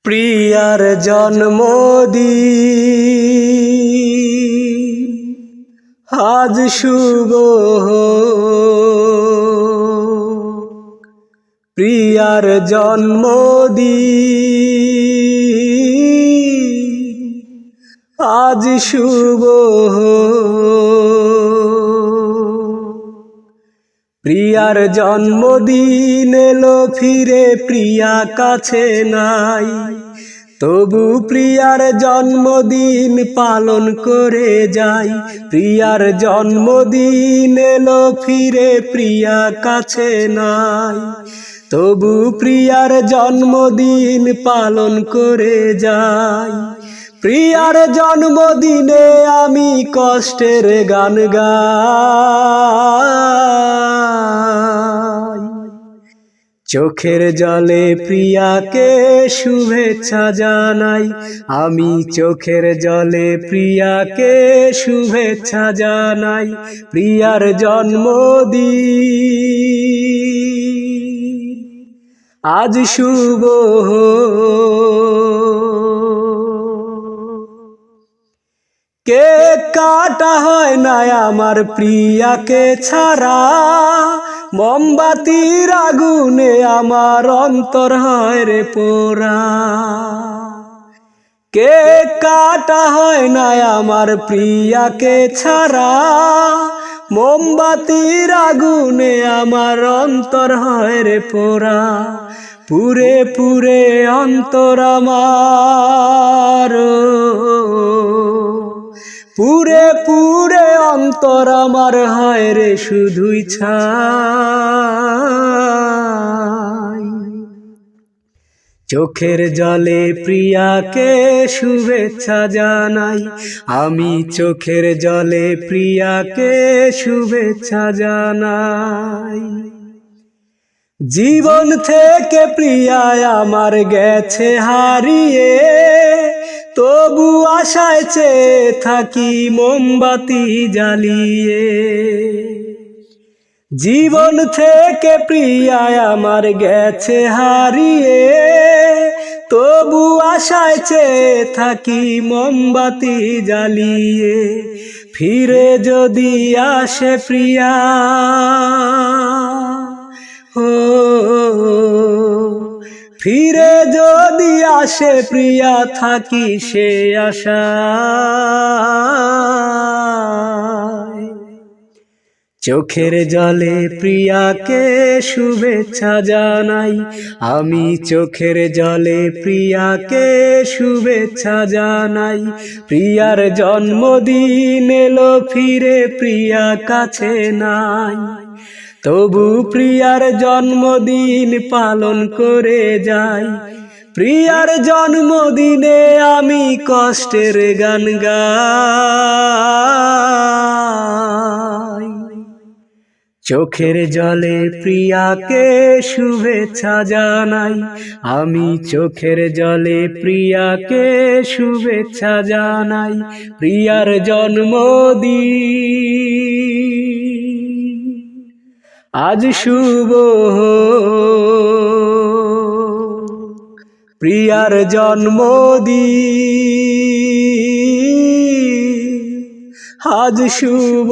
প্রিয়ার জন্মদিন আজ শুভ প্রিয়ার জন্মদিন আজ শুভ প্রিয়ার জন্মদিন এলো ফিরে প্রিয়া কাছে নাই, তবু প্রিয়ার জন্মদিন পালন করে যাই। প্রিয়ার জন্মদিন এলো ফিরে প্রিয়া কাছে নাই, তবু প্রিয়ার জন্মদিন পালন করে যাই। প্রিয়ার জন্মদিনে আমি কষ্টের গান গাই, চোখের জলে প্রিয়াকে শুভেচ্ছা জানাই। আমি চোখের জলে প্রিয়াকে শুভেচ্ছা জানাই। প্রিয়ার জন্মদিন আজ শুভ। কেক কাটা হয় না আমার প্রিয়াকে ছাড়া, মোমবাতির আগুনে আমার অন্তর হয় রে পোড়া। কেক কাটা হয় না আমার প্রিয়াকে ছাড়া, মোমবাতির আগুনে আমার অন্তর হয় রে পোড়া। পুরে পুরে অন্তর আমার, পুরে পুরে অন্তর আমার হয় রে শুধুই ছাই। চোখের জলে প্রিয়াকে শুভেচ্ছা জানাই। আমি চোখের জলে প্রিয়াকে শুভেচ্ছা জানাই। জীবন থেকে প্রিয়া আমার গেছে হারিয়ে, তবু আশায় চেয়ে থাকি মোমবাতি জ্বালিয়ে। জীবন থেকে প্রিয়া আমার গেছে হারিয়ে, তবু আশায় চেয়ে থাকি মোমবাতি জ্বালিয়ে। ফিরে যদি আসে প্রিয়া, ফিরে যদি আসে প্রিয়া থাকি সে আশায়। চোখের জলে প্রিয়াকে শুভেচ্ছা জানাই। আমি চোখের জলে প্রিয়াকে শুভেচ্ছা জানাই। প্রিয়ার জন্মদিন এলো ফিরে প্রিয়া কাছে নাই, তবু প্রিয়ার জন্মদিন পালন করে যাই। প্রিয়ার জন্মদিনে আমি কষ্টের গান গাই। চোখের জলে প্রিয়াকে শুভেচ্ছা জানাই। আমি চোখের জলে প্রিয়াকে শুভেচ্ছা জানাই। প্রিয়ার জন্মদিন আজ শুভ, প্রিয়ার জন্মদিন আজ শুভ।